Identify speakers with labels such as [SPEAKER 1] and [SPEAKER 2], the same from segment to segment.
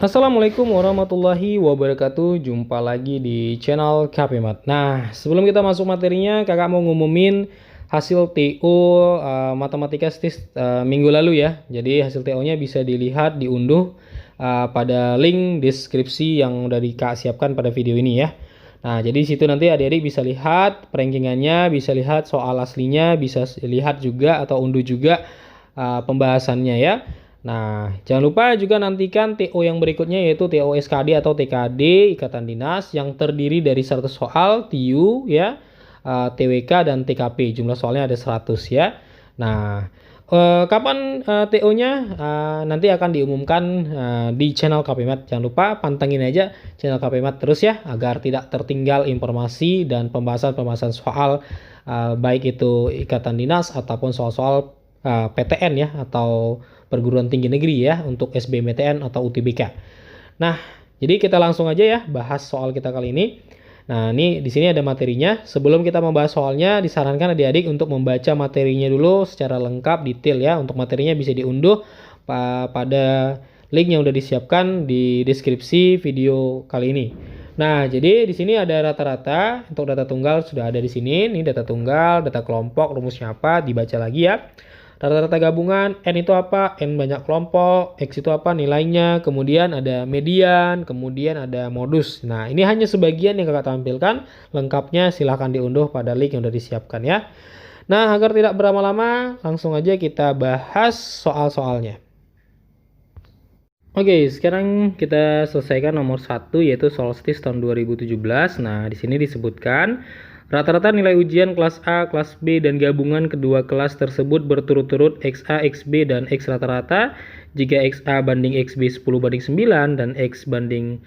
[SPEAKER 1] Assalamualaikum warahmatullahi wabarakatuh. Jumpa lagi di channel KPMat. Nah, sebelum kita masuk materinya, kakak mau ngumumin hasil TO matematika STIS minggu lalu ya. Jadi hasil TO-nya bisa dilihat diunduh pada link deskripsi yang udah kak siapkan pada video ini ya. Nah, jadi situ nanti adik-adik bisa lihat rankingannya, bisa lihat soal aslinya, bisa lihat juga atau unduh juga pembahasannya ya. Nah, jangan lupa juga nantikan TO yang berikutnya yaitu TO SKD atau TKD Ikatan Dinas yang terdiri dari 100 soal TU ya, TWK dan TKP. Jumlah soalnya ada 100 ya. Nah, kapan TO-nya nanti akan diumumkan di channel KPMat. Jangan lupa pantengin aja channel KPMat terus ya agar tidak tertinggal informasi dan pembahasan-pembahasan soal baik itu Ikatan Dinas ataupun soal-soal PTN ya atau perguruan tinggi negeri ya untuk SBMPTN atau UTBK. Nah, jadi kita langsung aja ya bahas soal kita kali ini. Nah, ini di sini ada materinya. Sebelum kita membahas soalnya, disarankan adik-adik untuk membaca materinya dulu secara lengkap, detail ya. Untuk materinya bisa diunduh pada link yang udah disiapkan di deskripsi video kali ini. Nah, jadi di sini ada rata-rata untuk data tunggal sudah ada di sini. Ini data tunggal, data kelompok, rumusnya apa, dibaca lagi ya. Rata-rata gabungan, N itu apa? N banyak kelompok, X itu apa nilainya, kemudian ada median, kemudian ada modus. Nah, ini hanya sebagian yang kakak tampilkan, lengkapnya silahkan diunduh pada link yang sudah disiapkan ya. Nah, agar tidak berlama-lama, langsung aja kita bahas soal-soalnya. Oke, sekarang kita selesaikan nomor 1 yaitu Solstis tahun 2017. Nah, di sini disebutkan rata-rata nilai ujian kelas A, kelas B, dan gabungan kedua kelas tersebut berturut-turut XA, XB, dan X rata-rata. Jika XA banding XB 10 banding 9 dan X banding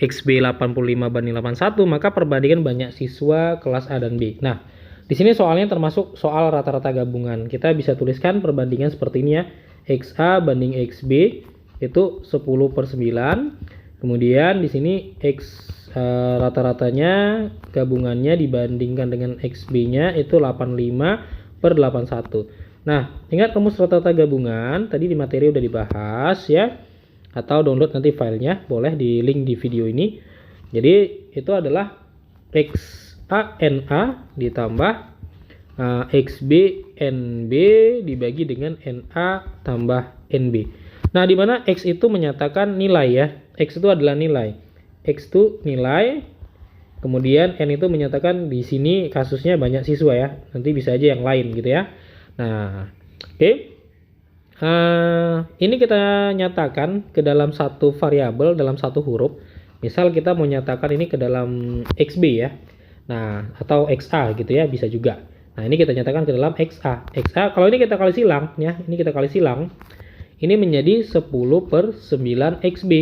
[SPEAKER 1] XB 85 banding 81, maka perbandingan banyak siswa kelas A dan B. Nah, di sini soalnya termasuk soal rata-rata gabungan. Kita bisa tuliskan perbandingan seperti ini ya. XA banding XB itu 10/9. Kemudian di sini X rata-ratanya gabungannya dibandingkan dengan XB-nya itu 85/81. Nah, ingat rumus rata-rata gabungan tadi di materi udah dibahas ya. Atau download nanti filenya, boleh di link di video ini. Jadi itu adalah XA/NA ditambah XB/NB dibagi dengan NA tambah NB. Nah, di mana X itu menyatakan nilai ya. X itu adalah nilai. X itu nilai, kemudian N itu menyatakan di sini kasusnya banyak siswa ya, nanti bisa aja yang lain gitu ya. Nah, oke. Ini kita nyatakan ke dalam satu variabel, dalam satu huruf. Misal kita mau nyatakan ini ke dalam XB ya, nah atau XA gitu ya, bisa juga. Nah, ini kita nyatakan ke dalam XA. XA kalau ini kita kali silang ya, ini kita kali silang. Ini menjadi 10/9 XB.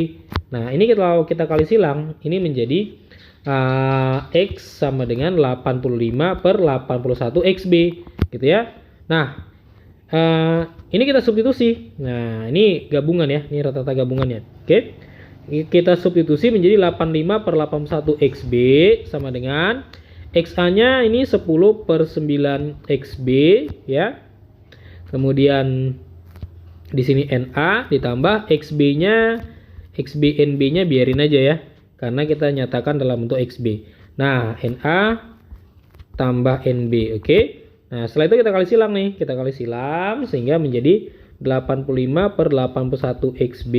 [SPEAKER 1] Nah, ini kalau kita kali silang, ini menjadi X sama dengan 85/81 XB, gitu ya. Nah, ini kita substitusi. Nah, ini gabungan ya, ini rata-rata gabungannya. Oke, kita substitusi menjadi 85/81 XB sama dengan XA-nya ini 10/9 XB ya. Kemudian di sini NA ditambah XB-nya, XB/NB-nya biarin aja ya, karena kita nyatakan dalam bentuk XB. Nah, NA tambah NB, oke. Nah, setelah itu kita kali silang nih, kita kali silang sehingga menjadi 85/81 XB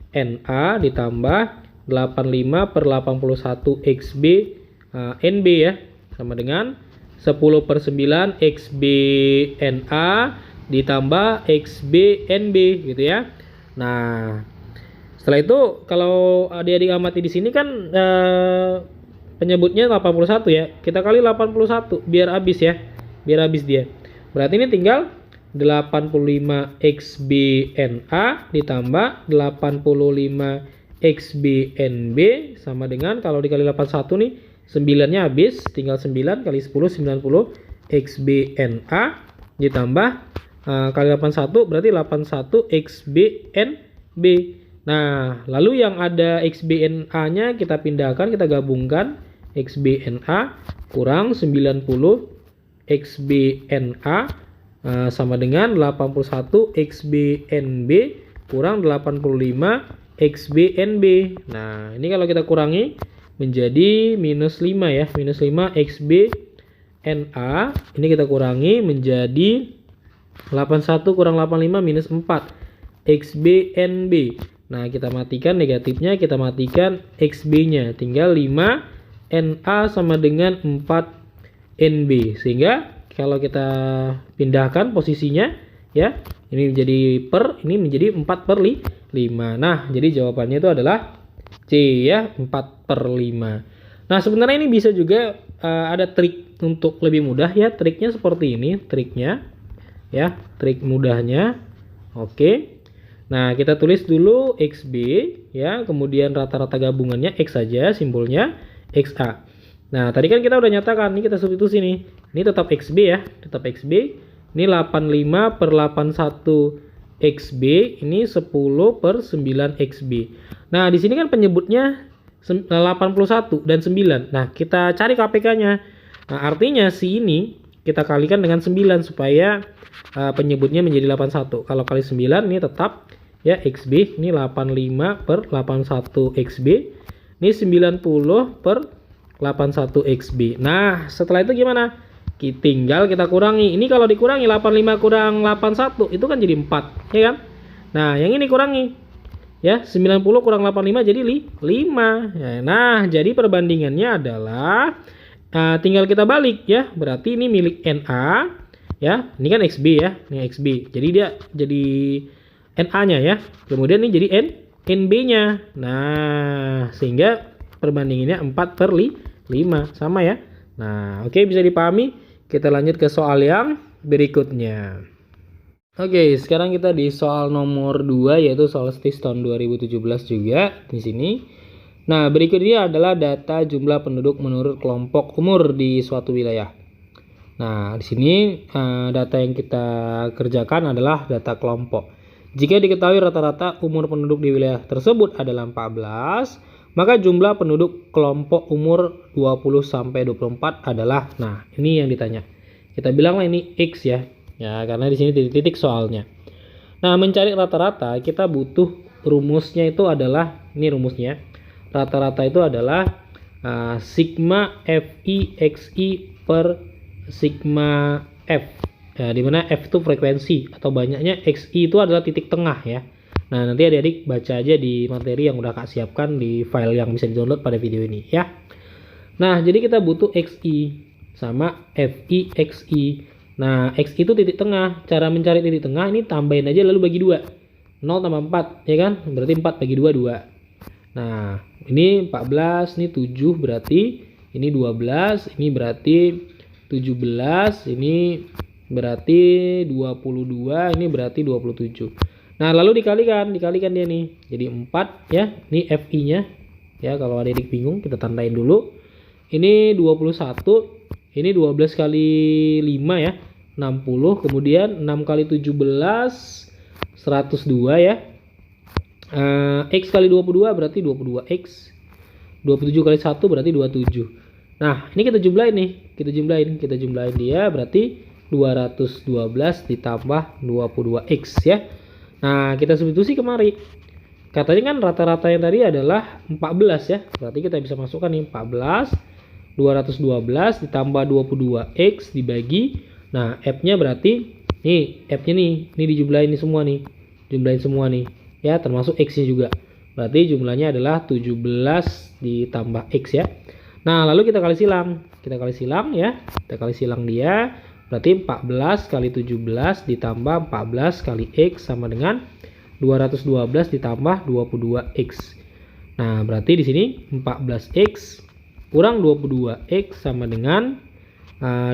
[SPEAKER 1] NA ditambah 85/81 XB NB ya, sama dengan 10/9 XB NA ditambah XB/NB gitu ya. Nah, setelah itu kalau adik-adik amati di sini kan penyebutnya 81 ya. Kita kali 81 biar habis ya. Biar habis dia. Berarti ini tinggal 85 XB/NA ditambah 85 XB/NB sama dengan kalau dikali 81 nih 9-nya habis, tinggal 9 kali 10 90 XB/NA ditambah kali 81 berarti 81 XB/NB. Nah, lalu yang ada XB/NA-nya kita pindahkan, kita gabungkan. XB/NA kurang 90 XB/NA sama dengan 81 XB/NB kurang 85 XB NB. Nah, ini kalau kita kurangi menjadi minus 5 ya. Minus 5 XB NA. Ini kita kurangi menjadi 81 kurang 85 minus 4 XB NB. Nah, kita matikan negatifnya, kita matikan XB-nya. Tinggal 5 NA sama dengan 4 NB. Sehingga kalau kita pindahkan posisinya ya, ini menjadi per, ini menjadi 4/5. Nah, jadi jawabannya itu adalah C ya, 4/5. Nah, sebenarnya ini bisa juga ada trik untuk lebih mudah ya. Triknya seperti ini, triknya ya, trik mudahnya. Oke. Nah, kita tulis dulu XB ya, kemudian rata-rata gabungannya X saja, simbolnya XA. Nah, tadi kan kita udah nyatakan, ini kita substitusi nih. Ini tetap XB ya, tetap XB. Ini 85/81 XB, ini 10/9 XB. Nah, di sini kan penyebutnya 81 dan 9. Nah, kita cari KPK-nya. Nah, artinya si ini kita kalikan dengan 9 supaya penyebutnya menjadi 81. Kalau kali 9 ini tetap ya XB, ini 85/81 XB. Ini 90/81 XB. Nah, setelah itu gimana? Tinggal kita kurangi. Ini kalau dikurangi 85 kurang 81 itu kan jadi 4, ya kan? Nah, yang ini kurangi. Ya, 90 kurang 85 jadi 5. Ya, nah, jadi perbandingannya adalah tinggal kita balik ya. Berarti ini milik NA ya. Ini kan XB ya, ini XB. Jadi dia jadi NA-nya ya. Kemudian ini jadi NB-nya. Nah, sehingga perbandingannya 4/5 sama ya. Nah, oke, bisa dipahami. Kita lanjut ke soal yang berikutnya. Oke, sekarang kita di soal nomor 2 yaitu soal STIS tahun 2017 juga di sini. Nah, berikutnya adalah data jumlah penduduk menurut kelompok umur di suatu wilayah. Nah, di sini data yang kita kerjakan adalah data kelompok. Jika diketahui rata-rata umur penduduk di wilayah tersebut adalah 14, maka jumlah penduduk kelompok umur 20 sampai 24 adalah, nah, ini yang ditanya. Kita bilanglah ini X ya. Ya, karena di sini titik-titik soalnya. Nah, mencari rata-rata kita butuh rumusnya itu adalah, ini rumusnya. Rata-rata itu adalah sigma FI XI per sigma F. Ya, dimana F itu frekuensi atau banyaknya, XI itu adalah titik tengah ya. Nah, nanti adik-adik baca aja di materi yang udah Kak siapkan di file yang bisa di-download pada video ini ya. Nah, jadi kita butuh XI sama FI XI. Nah, XI itu titik tengah. Cara mencari titik tengah ini tambahin aja lalu bagi 2. 0 tambah 4 ya kan? Berarti 4 bagi 2 2. Nah, ini 14, ini 7 berarti ini 12, ini berarti 17, ini berarti 22, ini berarti 27. Nah, lalu dikalikan dia nih. Jadi 4 ya. Ini FI-nya. Ya, kalau adik bingung kita tandain dulu. Ini 21. Ini 12 kali 5 ya. 60. Kemudian 6 kali 17 102 ya. X kali 22 berarti 22X. 27 kali 1 berarti 27. Nah, ini kita jumlahin nih. Kita jumlahin dia berarti 212 ditambah 22X ya. Nah, kita substitusi kemari. Katanya kan rata-rata yang tadi adalah 14 ya. Berarti kita bisa masukkan nih 14, 212 ditambah 22X dibagi. Nah, F-nya berarti, nih F-nya nih. Ini dijumlahin nih semua nih. Jumlahin semua nih. Ya, termasuk X-nya juga. Berarti jumlahnya adalah 17 ditambah X ya. Nah, lalu kita kali silang. Kita kali silang ya. Kita kali silang dia. Berarti 14 kali 17 ditambah 14 kali X sama dengan 212 ditambah 22X. Nah, berarti di sini 14X kurang 22X sama dengan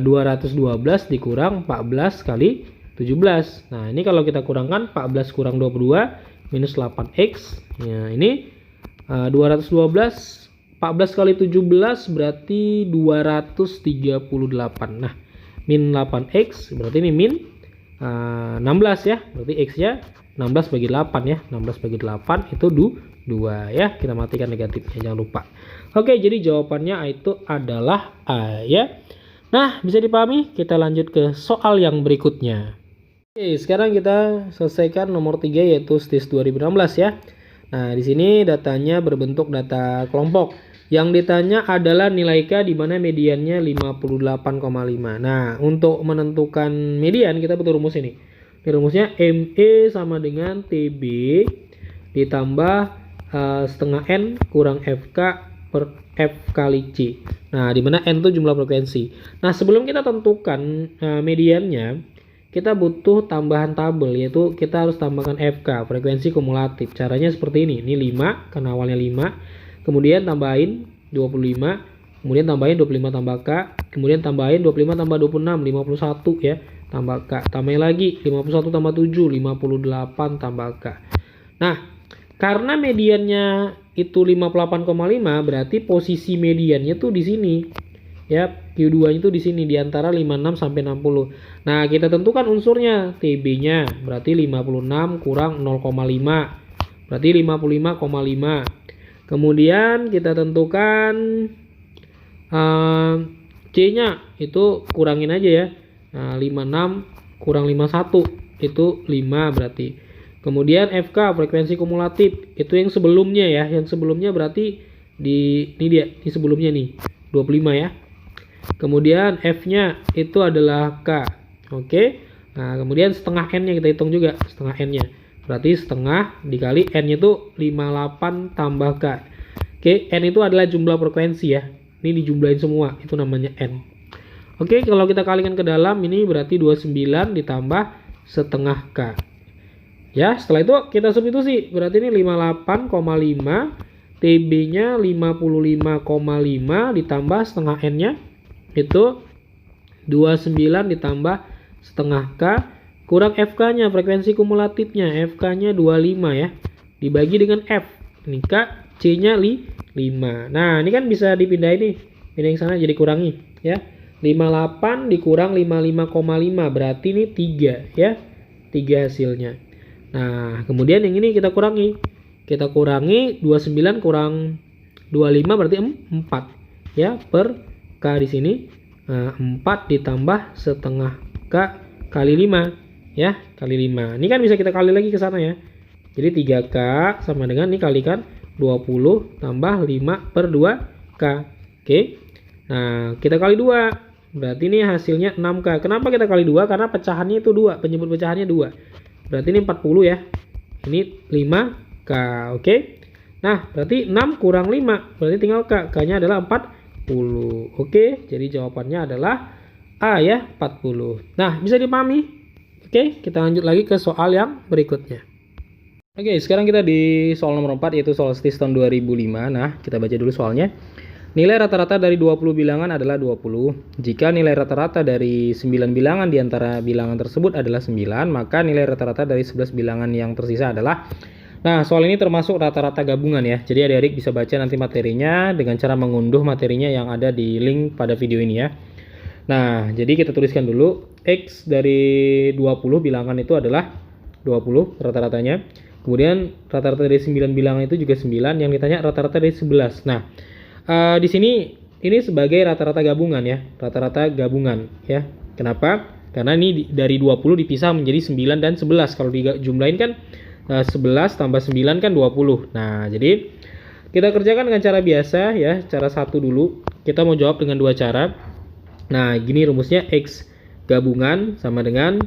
[SPEAKER 1] 212 dikurang 14 kali 17. Nah, ini kalau kita kurangkan 14 kurang 22 minus 8X. Ya, ini 212 14 kali 17 berarti 238. Nah, min 8X berarti ini min 16 ya. Berarti X-nya 16 bagi 8 ya. 16 bagi 8 itu 2 ya. Kita matikan negatifnya, jangan lupa. Oke, jadi jawabannya itu adalah A ya. Nah, bisa dipahami? Kita lanjut ke soal yang berikutnya. Oke, sekarang kita selesaikan nomor 3 yaitu STIS 2016 ya. Nah, di sini datanya berbentuk data kelompok. Yang ditanya adalah nilai K di mana mediannya 58,5. Nah, untuk menentukan median kita butuh rumus ini. Ini rumusnya ME sama dengan TB ditambah setengah N kurang FK per F kali C. Nah, di mana N itu jumlah frekuensi. Nah, sebelum kita tentukan mediannya, kita butuh tambahan tabel, yaitu kita harus tambahkan FK, frekuensi kumulatif. Caranya seperti ini. Ini 5, karena awalnya 5. Kemudian tambahin 25, kemudian tambahin 25 tambah K, kemudian tambahin 25 tambah 26, 51 ya, tambah K. Tambahin lagi 51 tambah 7, 58 tambah K. Nah, karena mediannya itu 58,5, berarti posisi mediannya tuh di sini. Ya, Q2 itu di sini di antara 56 sampai 60. Nah, kita tentukan unsurnya. TB-nya berarti 56 kurang 0,5. Berarti 55,5. Kemudian kita tentukan C-nya itu kurangin aja ya. Nah, 56 kurang 51 itu 5 berarti. Kemudian FK frekuensi kumulatif itu yang sebelumnya ya. Yang sebelumnya berarti ini dia, di sebelumnya nih 25 ya. Kemudian F-nya itu adalah K. Oke. Nah, kemudian setengah N-nya kita hitung juga, setengah N-nya. Berarti setengah dikali N-nya itu 58 tambah K. Oke, N itu adalah jumlah frekuensi ya. Ini dijumlahin semua, itu namanya N. Oke, kalau kita kalikan ke dalam ini berarti 29 ditambah setengah K. Ya, setelah itu kita substitusi. Berarti ini 58,5, TB-nya 55,5 ditambah setengah N-nya itu 29 ditambah setengah K kurang FK-nya, frekuensi kumulatifnya. FK-nya 25 ya. Dibagi dengan F. Ini K, C-nya 5. Nah, ini kan bisa dipindahin nih. Pindahin sana jadi kurangi ya. 58 dikurang 55,5 berarti ini 3 ya. 3 hasilnya. Nah, kemudian yang ini kita kurangi. Kita kurangi 29 kurang 25 berarti 4 ya, per K di sini. 4 ditambah setengah K kali 5 ya, kali 5. Ini kan bisa kita kali lagi ke sana ya. Jadi 3K sama dengan ini kalikan 20 tambah 5 per 2K. Oke. Nah, kita kali 2. Berarti ini hasilnya 6K. Kenapa kita kali 2? Karena pecahannya itu 2, penyebut pecahannya 2. Berarti ini 40 ya. Ini 5K. Oke. Nah, berarti 6 kurang 5. Berarti tinggal K. K-nya adalah 40. Oke. Jadi jawabannya adalah A ya, 40. Nah, bisa dipahami? Oke, kita lanjut lagi ke soal yang berikutnya. Oke, sekarang kita di soal nomor 4, yaitu soal STIS tahun 2005. Nah, kita baca dulu soalnya. Nilai rata-rata dari 20 bilangan adalah 20. Jika nilai rata-rata dari 9 bilangan di antara bilangan tersebut adalah 9, maka nilai rata-rata dari 11 bilangan yang tersisa adalah... Nah, soal ini termasuk rata-rata gabungan ya. Jadi adik-adik bisa baca nanti materinya dengan cara mengunduh materinya yang ada di link pada video ini ya. Nah, jadi kita tuliskan dulu. X dari 20 bilangan itu adalah 20 rata-ratanya. Kemudian rata-rata dari 9 bilangan itu juga 9. Yang ditanya rata-rata dari 11. Nah, di sini ini sebagai rata-rata gabungan ya, rata-rata gabungan ya. Kenapa? Karena ini dari 20 dipisah menjadi 9 dan 11. Kalau dijumlahin kan 11 tambah 9 kan 20. Nah, jadi kita kerjakan dengan cara biasa ya, cara satu dulu. Kita mau jawab dengan dua cara. Nah, gini rumusnya, X gabungan sama dengan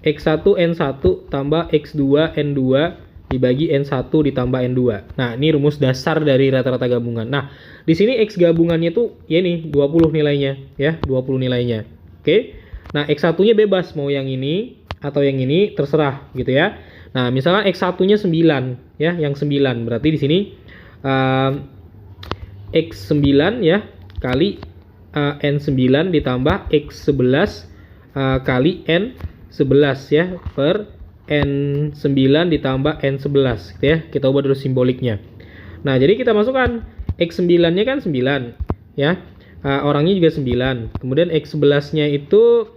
[SPEAKER 1] X1 N1 tambah X2 N2 dibagi N1 ditambah N2. Nah, ini rumus dasar dari rata-rata gabungan. Nah, di sini X gabungannya tuh ya ini 20 nilainya ya, 20 nilainya. Oke. Nah, X1-nya bebas mau yang ini atau yang ini terserah gitu ya. Nah, misalnya X1-nya 9 ya, yang 9. Berarti di sini X9 ya kali N9 ditambah X11 kali N11 ya per N9 ditambah N11 gitu ya. Kita ubah dulu simboliknya. Nah, jadi kita masukkan X9-nya kan 9 ya. Orangnya juga 9. Kemudian X11-nya itu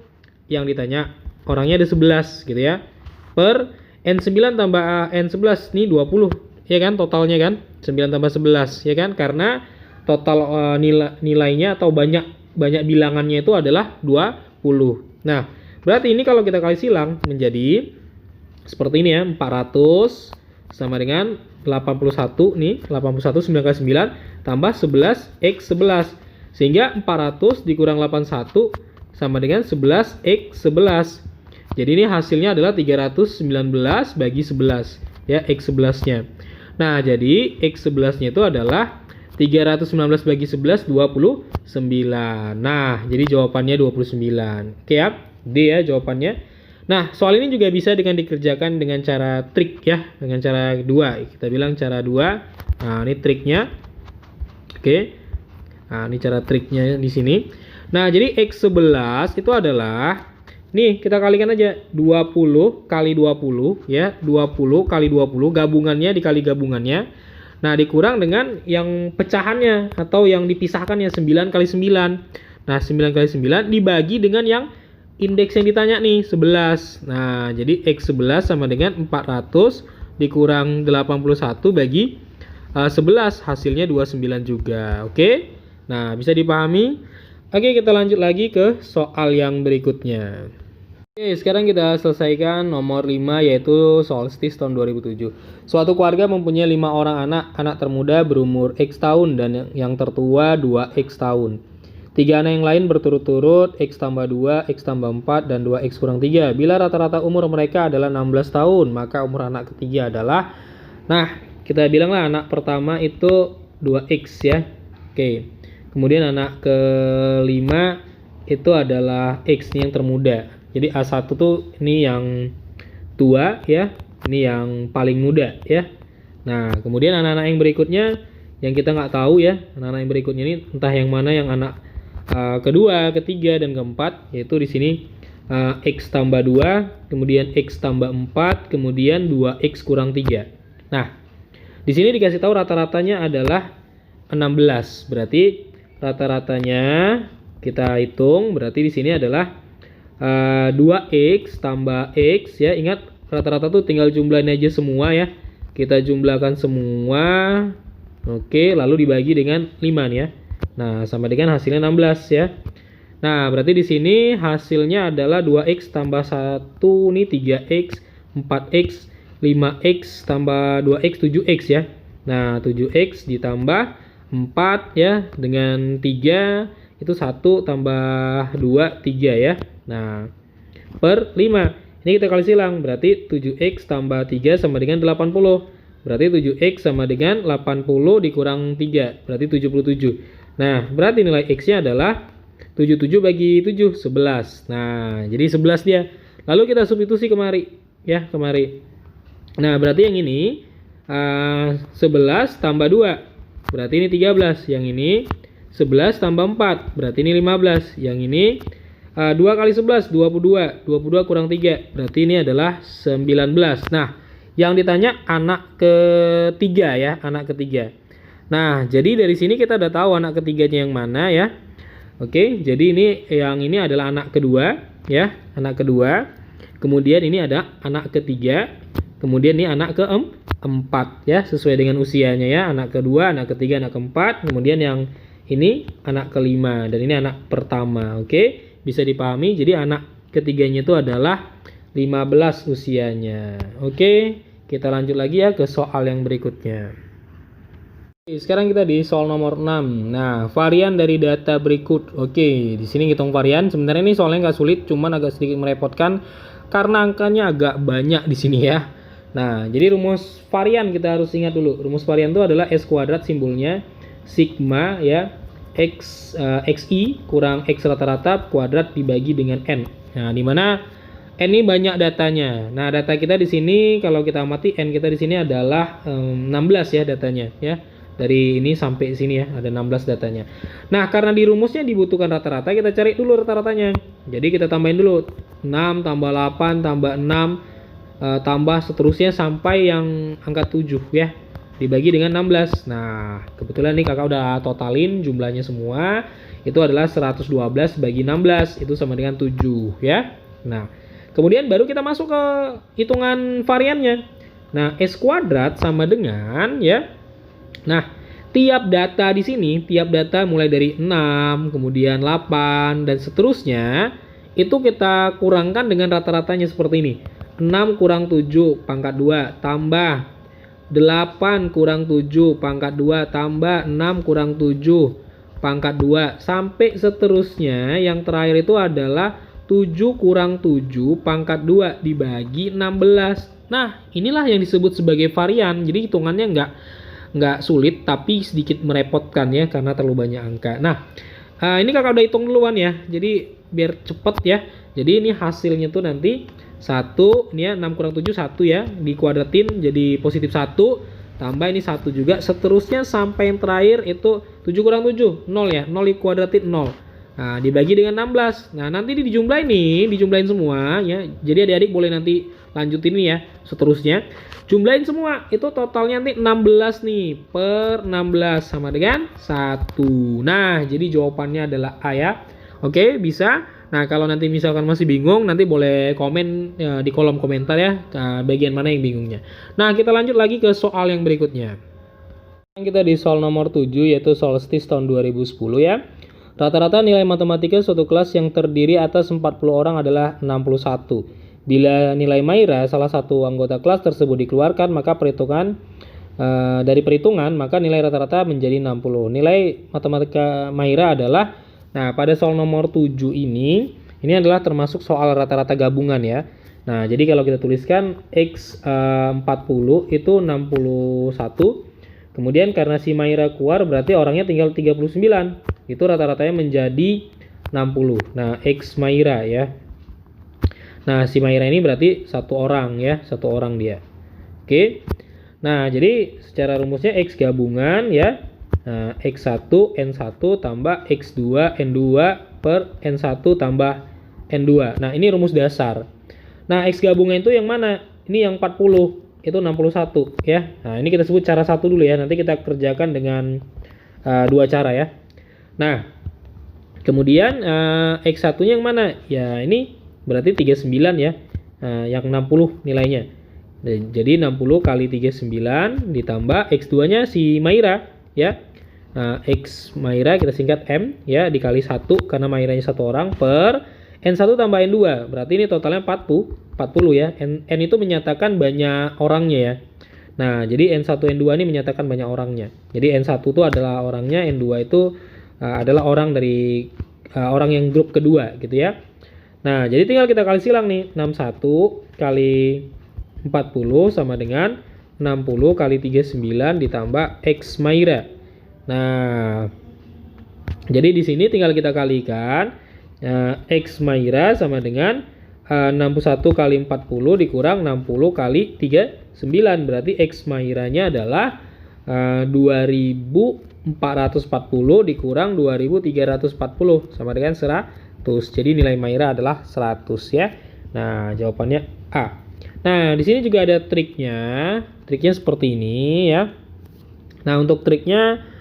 [SPEAKER 1] yang ditanya orangnya ada 11 gitu ya. Per N9 tambah N11 nih 20 ya kan totalnya kan. 9 tambah 11 ya kan, karena total nilainya atau banyak bilangannya itu adalah 20. Nah, berarti ini kalau kita kali silang menjadi seperti ini ya, 400 sama dengan 81 nih, 81 9 kali 9 tambah 11 X 11. Sehingga 400 dikurang 81 sama dengan 11 X 11. Jadi ini hasilnya adalah 319 bagi 11 ya, X 11-nya. Nah, jadi X 11-nya itu adalah 319 bagi 11 29. Nah, jadi jawabannya 29. Oke ya, D ya jawabannya. Nah, soal ini juga bisa dengan dikerjakan dengan cara trik ya, dengan cara 2. Kita bilang cara 2. Nah, ini triknya. Oke. Nah, ini cara triknya di sini. Nah, jadi X 11 itu adalah nih, kita kalikan aja 20 kali 20 ya, 20 kali 20 gabungannya dikali gabungannya. Nah, dikurang dengan yang pecahannya atau yang dipisahkannya 9 kali 9. Nah, 9 kali 9 dibagi dengan yang indeks yang ditanya nih 11. Nah, jadi X 11 sama dengan 400 dikurang 81 bagi 11, hasilnya 29 juga. Oke. Nah, bisa dipahami? Oke, kita lanjut lagi ke soal yang berikutnya. Oke, sekarang kita selesaikan nomor 5, yaitu soal STIS tahun 2007. Suatu keluarga mempunyai 5 orang anak termuda berumur X tahun dan yang tertua 2X tahun. 3 anak yang lain berturut-turut X tambah 2, X tambah 4, dan 2X kurang 3. Bila rata-rata umur mereka adalah 16 tahun, maka umur anak ketiga adalah, nah, kita bilanglah anak pertama itu 2X ya. Oke. Kemudian anak kelima itu adalah X yang termuda. Jadi A1 tuh ini yang tua ya, ini yang paling muda ya. Nah, kemudian anak-anak yang berikutnya yang kita nggak tahu ya, anak-anak yang berikutnya ini entah yang mana yang anak kedua, ketiga, dan keempat, yaitu di sini X tambah 2, kemudian X tambah 4, kemudian 2X kurang 3. Nah, di sini dikasih tahu rata-ratanya adalah 16. Berarti rata-ratanya kita hitung, berarti di sini adalah 2X tambah X ya. Ingat rata-rata tuh tinggal jumlahin aja semua ya. Kita jumlahkan semua. Oke, lalu dibagi dengan 5 nih ya. Nah, sama dengan hasilnya 16 ya. Nah, berarti di sini hasilnya adalah 2X tambah 1 nih 3X, 4X, 5X tambah 2X 7X ya. Nah, 7X ditambah 4 ya dengan 3 itu 1 tambah 2 3 ya. Nah, per 5. Ini kita kali silang, berarti 7X tambah 3 sama dengan 80. Berarti 7X sama dengan 80 dikurang 3, berarti 77. Nah, berarti nilai X-nya adalah 77 bagi 7, 11. Nah, jadi 11 dia. Lalu kita substitusi kemari ya, kemari. Nah, berarti yang ini 11 tambah 2, berarti ini 13. Yang ini 11 tambah 4, berarti ini 15. Yang ini 2 kali 11, 22. 22 kurang 3, berarti ini adalah 19. Nah, yang ditanya anak ketiga ya, anak ketiga. Nah, jadi dari sini kita udah tahu anak ketiganya yang mana ya. Oke, jadi ini yang ini adalah anak kedua ya, anak kedua. Kemudian ini ada anak ketiga. Kemudian ini anak keempat ya, sesuai dengan usianya ya. Anak kedua, anak ketiga, anak keempat. Kemudian yang ini anak kelima dan ini anak pertama. Oke, bisa dipahami. Jadi anak ketiganya itu adalah 15 usianya. Oke, kita lanjut lagi ya ke soal yang berikutnya. Oke, sekarang kita di soal nomor 6. Nah, varian dari data berikut. Oke, di sini hitung varian. Sebenarnya ini soalnya nggak sulit, cuman agak sedikit merepotkan karena angkanya agak banyak di sini ya. Nah, jadi rumus varian kita harus ingat dulu. Rumus varian itu adalah S kuadrat simbolnya sigma ya, xi kurang x rata-rata kuadrat dibagi dengan n. Nah, di mana n ini banyak datanya. Nah, data kita di sini kalau kita amati n kita di sini adalah 16 ya datanya ya. Dari ini sampai sini ya, ada 16 datanya. Nah, karena di rumusnya dibutuhkan rata-rata, kita cari dulu rata-ratanya. Jadi kita tambahin dulu 6 tambah 8 tambah 6 tambah seterusnya sampai yang angka 7 ya, dibagi dengan 16. Nah, kebetulan nih kakak udah totalin jumlahnya semua, itu adalah 112 bagi 16, itu sama dengan 7 ya. Nah, kemudian baru kita masuk ke hitungan variannya. Nah, S kuadrat sama dengan ya. Nah, tiap data di sini, tiap data mulai dari 6, kemudian 8 dan seterusnya, itu kita kurangkan dengan rata-ratanya seperti ini. 6 kurang 7 pangkat 2 tambah 8 kurang 7 pangkat 2 tambah 6 kurang 7 pangkat 2 sampai seterusnya. Yang terakhir itu adalah 7 kurang 7 pangkat 2 dibagi 16. Nah, inilah yang disebut sebagai varian. Jadi hitungannya nggak sulit tapi sedikit merepotkan ya karena terlalu banyak angka. Nah, ini kakak udah hitung duluan ya. Jadi biar cepet ya. Jadi ini hasilnya tuh nanti 1, ini ya 6 kurang 7 1 ya, dikuadratin jadi positif 1, tambah ini 1 juga, seterusnya sampai yang terakhir itu 7 kurang 7 0 ya, 0 dikuadratin 0. Nah, dibagi dengan 16. Nah, nanti dijumlahin semua ya. Jadi adik-adik boleh nanti lanjutin ini ya, seterusnya. Jumlahin semua, itu totalnya nanti 16 nih, per 16 sama dengan 1. Nah, jadi jawabannya adalah A ya. Oke, bisa. Nah, kalau nanti misalkan masih bingung, nanti boleh komen di kolom komentar ya, bagian mana yang bingungnya. Nah, kita lanjut lagi ke soal yang berikutnya. Kita di soal nomor 7, yaitu soal STIS tahun 2010 ya. Rata-rata nilai matematika suatu kelas yang terdiri atas 40 orang adalah 61. Bila nilai Maira, salah satu anggota kelas tersebut dikeluarkan, maka dari perhitungan, maka nilai rata-rata menjadi 60. Nilai matematika Maira adalah, nah, pada soal nomor 7 ini adalah termasuk soal rata-rata gabungan ya. Nah, jadi kalau kita tuliskan X 40 itu 61. Kemudian karena si Maira keluar berarti orangnya tinggal 39. Itu rata-ratanya menjadi 60. Nah, X Maira ya. Nah, si Maira ini berarti satu orang ya, satu orang dia. Oke. Nah, jadi secara rumusnya X gabungan ya. Nah, X1 N1 tambah X2 N2 per N1 tambah N2. Nah, ini rumus dasar. Nah, X gabungan itu yang mana? Ini yang 40, itu 61 ya. Nah, ini kita sebut cara satu dulu ya. Nanti kita kerjakan dengan dua cara ya. Nah, kemudian X1-nya yang mana? Ya, ini berarti 39 ya. Yang 60 nilainya. Jadi 60 kali 39 ditambah X2-nya si Maira ya. Nah, X Maira kita singkat M ya, dikali 1 karena Mairanya satu orang, per N1 tambah N2. Berarti ini totalnya 40 ya. N itu menyatakan banyak orangnya ya. Nah, jadi N1 N2 ini menyatakan banyak orangnya. Jadi N1 itu adalah orangnya, N2 itu adalah orang dari orang yang grup kedua gitu ya. Nah, jadi tinggal kita kali silang nih. 61 kali 40 sama dengan 60 kali 39 ditambah X Maira. Nah, jadi di sini tinggal kita kalikan X Maira sama dengan 61 kali 40 dikurang 60 kali 39. Berarti X Mairanya adalah 2440 dikurang 2340 sama dengan 100. Jadi nilai Maira adalah 100 ya. Nah, jawabannya A. Nah, di sini juga ada triknya. Triknya seperti ini ya. Nah, untuk triknya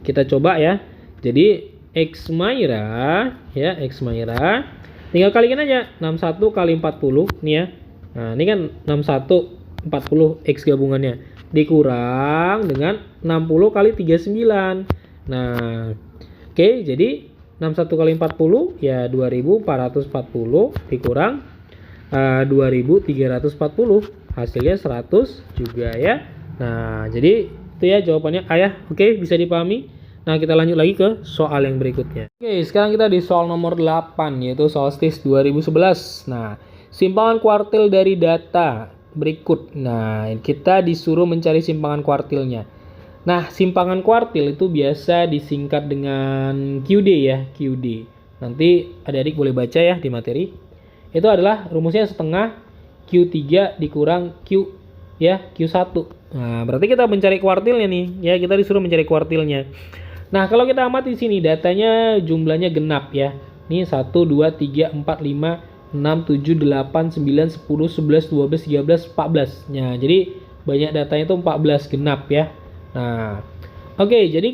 [SPEAKER 1] kita coba ya. Jadi X Maira ya, X Maira tinggal kalikan aja 61 kali 40 nih ya. Nah, ini kan 61 40 X gabungannya dikurang dengan 60 kali 39. Nah, oke, jadi 61 kali 40 ya 2440 dikurang 2340, hasilnya 100 juga ya. Nah, jadi itu ya jawabannya A ya. Oke, bisa dipahami. Nah, kita lanjut lagi ke soal yang berikutnya. Oke, sekarang kita di soal nomor 8, yaitu soal STIS 2011. Nah, simpangan kuartil dari data berikut. Nah, kita disuruh mencari simpangan kuartilnya. Nah, simpangan kuartil itu biasa disingkat dengan QD ya, QD. Nanti adik-adik boleh baca ya di materi. Itu adalah rumusnya setengah Q3 dikurang Q ya, Q1. Nah, berarti kita mencari kuartilnya nih. Ya, kita disuruh mencari kuartilnya. Nah, kalau kita amati di sini datanya jumlahnya genap ya. Ini 1 2 3 4 5 6 7 8 9 10 11 12 13 14. Nah, jadi banyak datanya itu 14 genap ya. Nah, oke, jadi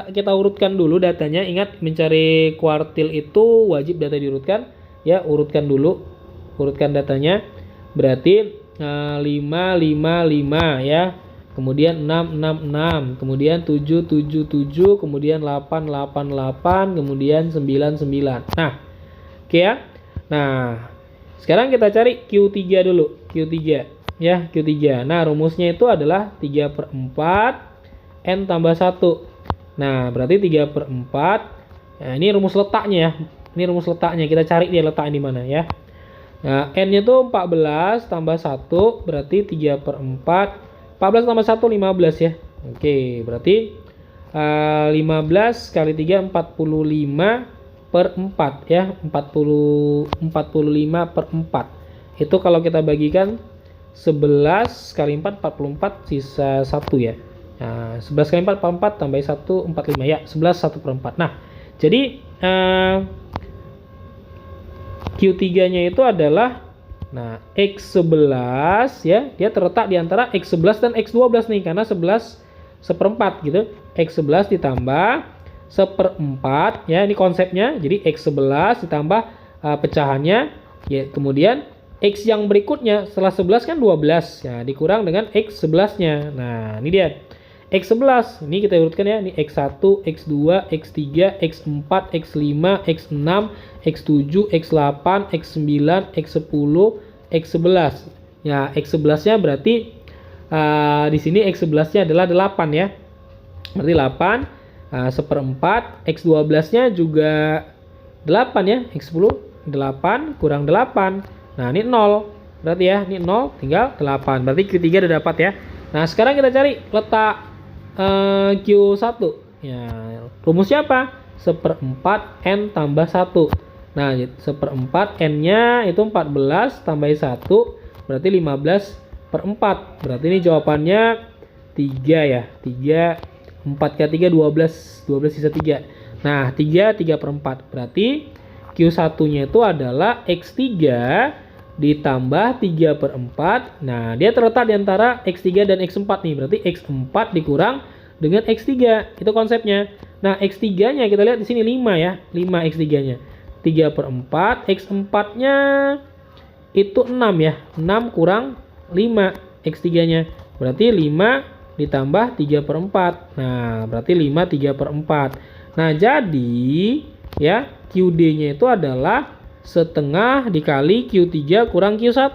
[SPEAKER 1] kita urutkan dulu datanya. Ingat, mencari kuartil itu wajib data diurutkan. Ya, urutkan dulu. Urutkan datanya. Berarti 5 5 5 ya. Kemudian 6 6 6, kemudian 7 7 7, kemudian 8 8 8, kemudian 9 9. Nah, oke ya. Nah, sekarang kita cari Q3 dulu. Q3. ya, Q3. Nah, rumusnya itu adalah 3/4 N tambah 1. Nah, berarti 3/4. Nah, ini rumus letaknya ya. Ini rumus letaknya. Kita cari dia letaknya di mana ya. Nah, N-nya itu 14 tambah 1 berarti 3/4. 14 tambah 1 15 ya. Oke, berarti 15 kali 3 45/4 ya. 45/4. Itu kalau kita bagikan 11 kali 4 44 sisa 1 ya. Nah, 11 kali 4 44 tambah 1 45 ya. 11 1/4. Nah, jadi Q3-nya itu adalah X11 ya. Dia terletak di antara X11 dan X12 nih karena 11 1/4 gitu. X11 ditambah 1/4 ya, ini konsepnya. Jadi X11 ditambah pecahannya ya, kemudian X yang berikutnya setelah 11 kan 12 ya, dikurang dengan X11-nya. Nah, ini dia X11. Ini kita urutkan ya. Ini X1, X2, X3, X4, X5, X6, X7, X8, X9, X10, X11. Ya, X11-nya berarti di sini X11-nya adalah 8 ya. Berarti 8 1/4. X12-nya juga 8 ya. X10 8 kurang 8. Nah, ini 0. Berarti ya, ini 0 tinggal 8. Berarti Q3 udah dapat ya. Nah, sekarang kita cari letak Q1. Ya, rumusnya apa? 1/4 N tambah 1. Nah, 1/4 N-nya itu 14 tambah 1 berarti 15/4. Berarti ini jawabannya 3 ya. 3 4 kali 3 12. 12 sisa 3. Nah, 3 3/4. Berarti Q1-nya itu adalah X3 ditambah 3/4. Nah, dia terletak di antara X3 dan X4 nih. Berarti X4 dikurang dengan X3. Itu konsepnya. Nah, X3-nya kita lihat di sini 5 ya. 5 X3-nya. 3/4. X4-nya itu 6 ya. 6 kurang 5 X3-nya. Berarti 5 ditambah 3/4. Nah, berarti 5 3/4. Nah, jadi ya QD-nya itu adalah setengah dikali Q3 kurang Q1.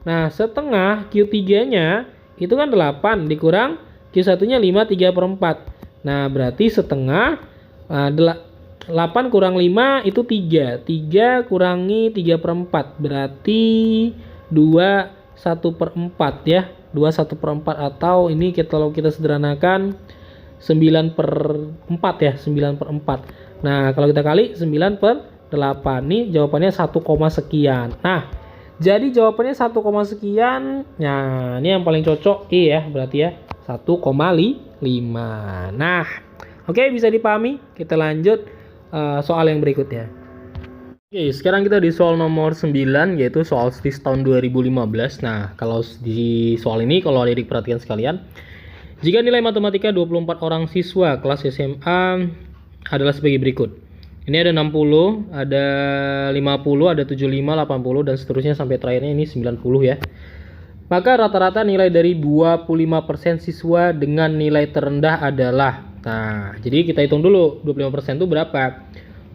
[SPEAKER 1] Nah, setengah Q3-nya itu kan 8 dikurang Q1-nya 5 3/4. Nah, berarti setengah 8 kurang 5 itu 3. 3 kurangi 3/4 berarti 2 1/4 ya. 2 1/4 atau ini kalau kita sederhanakan 9/4 ya. 9/4. Nah, kalau kita kali 9/8 nih jawabannya 1, sekian. Nah, jadi jawabannya 1, sekian. Nah, ini yang paling cocok ya, berarti ya 1,5. Nah, oke, bisa dipahami. Kita lanjut soal yang berikutnya. Oke, sekarang kita di soal nomor 9 yaitu soal STIS tahun 2015. Nah, kalau di soal ini kalau adik perhatikan sekalian, jika nilai matematika 24 orang siswa kelas SMA adalah sebagai berikut. Ini ada 60, ada 50, ada 75, 80 dan seterusnya sampai terakhirnya ini 90 ya. Maka rata-rata nilai dari 25% siswa dengan nilai terendah adalah. Nah, jadi kita hitung dulu 25% itu berapa?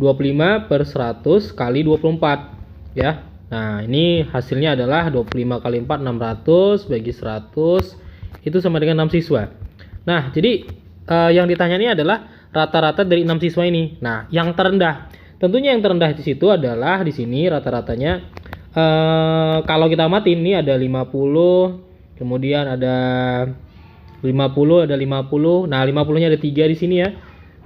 [SPEAKER 1] 25/100 kali 24 ya. Nah, ini hasilnya adalah 25 kali 4 600 bagi 100 itu sama dengan 6 siswa. Nah, jadi yang ditanya ini adalah rata-rata dari 6 siswa ini. Nah, yang terendah. Tentunya yang terendah di situ adalah di sini rata-ratanya kalau kita amatin ini ada 50, kemudian ada 50, ada 50. Nah, 50-nya ada 3 di sini ya.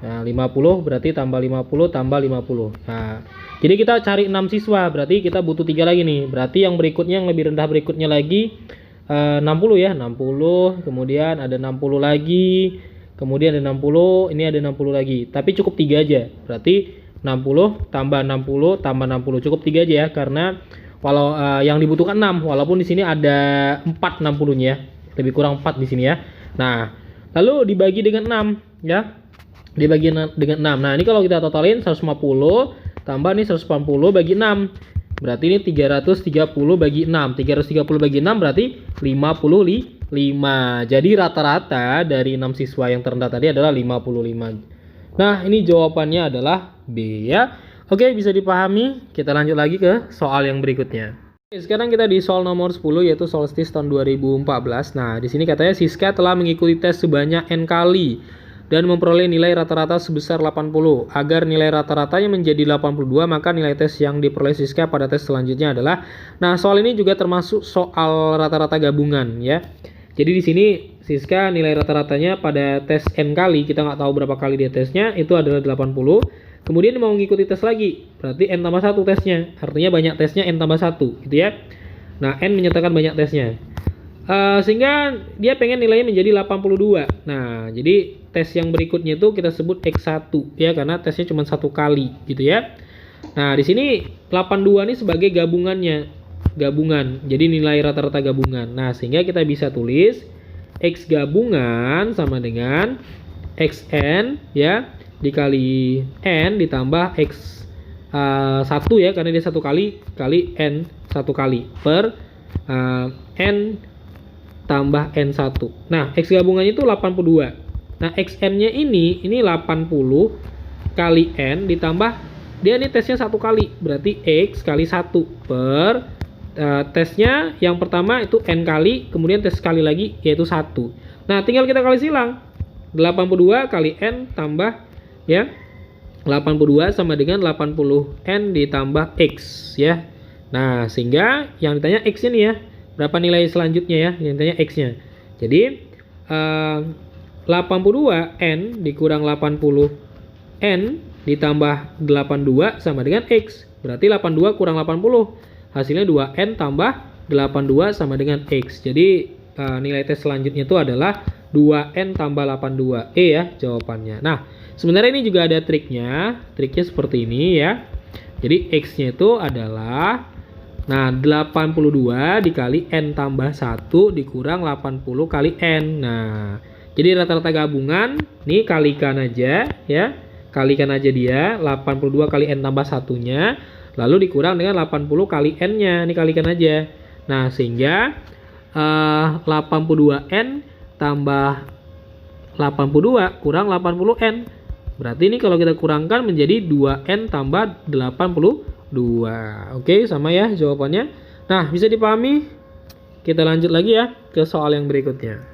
[SPEAKER 1] Nah, 50 berarti tambah 50 tambah 50. Nah, jadi kita cari 6 siswa, berarti kita butuh 3 lagi nih. Berarti yang berikutnya yang lebih rendah berikutnya lagi 60 ya, 60, kemudian ada 60 lagi. Kemudian ada 60, ini ada 60 lagi. Tapi cukup 3 aja. Berarti 60 tambah 60 tambah 60. Cukup 3 aja ya karena walau yang dibutuhkan 6 walaupun di sini ada 4 60-nya ya. Lebih kurang 4 di sini ya. Nah, lalu dibagi dengan 6 ya. Dibagi dengan 6. Nah, ini kalau kita totalin 150 tambah nih 180 bagi 6. Berarti ini 330 bagi 6. 330 bagi 6 berarti 55. Jadi rata-rata dari 6 siswa yang terendah tadi adalah 55. Nah, ini jawabannya adalah B ya. Oke, bisa dipahami. Kita lanjut lagi ke soal yang berikutnya. Sekarang kita di soal nomor 10 yaitu solstice tahun 2014. Nah, di sini katanya Siska telah mengikuti tes sebanyak N kali dan memperoleh nilai rata-rata sebesar 80. Agar nilai rata-ratanya menjadi 82, maka nilai tes yang diperoleh Siska pada tes selanjutnya adalah. Nah, soal ini juga termasuk soal rata-rata gabungan ya. Jadi di sini Siska nilai rata-ratanya pada tes N kali, kita nggak tahu berapa kali dia tesnya, itu adalah 80. Kemudian mau mengikuti tes lagi, berarti N tambah 1 tesnya. Artinya banyak tesnya N tambah 1 gitu ya. Nah, N menyatakan banyak tesnya. Sehingga dia pengen nilainya menjadi 82. Nah, jadi tes yang berikutnya itu kita sebut X1 ya, karena tesnya cuma 1 kali gitu ya. Nah, di sini 82 ini sebagai gabungannya. Gabungan. Jadi nilai rata-rata gabungan. Nah, sehingga kita bisa tulis X gabungan sama dengan XN ya, dikali N ditambah X 1 ya, karena dia 1 kali kali N 1 kali per N tambah N1. Nah, X gabungannya itu 82. Nah, XN-nya ini 80 kali N ditambah, dia ini tesnya 1 kali, berarti X kali 1 per tesnya yang pertama itu N kali, kemudian tes sekali lagi yaitu 1. Nah, tinggal kita kali silang. 82 kali N tambah ya 82 sama dengan 80N ditambah X ya. Nah, sehingga yang ditanya X ini ya, berapa nilai selanjutnya ya, yang ditanya X nya. Jadi 82N dikurang 80N ditambah 82 sama dengan X, berarti 82 kurang 80, hasilnya 2N tambah 82 sama dengan X. Jadi nilai tes selanjutnya itu adalah 2N tambah 82. Ya jawabannya. Nah, sebenarnya ini juga ada triknya. Triknya seperti ini ya. Jadi X-nya itu adalah 82 dikali N tambah 1 dikurang 80 kali N. Nah, jadi rata-rata gabungan nih kalikan aja ya. Kalikan aja dia 82 kali N tambah 1-nya, lalu dikurang dengan 80 kali N-nya. Ini kalikan aja. Nah, sehingga 82N tambah 82 kurang 80N. Berarti ini kalau kita kurangkan menjadi 2N tambah 82. Oke, sama ya jawabannya. Nah, bisa dipahami? Kita lanjut lagi ya ke soal yang berikutnya.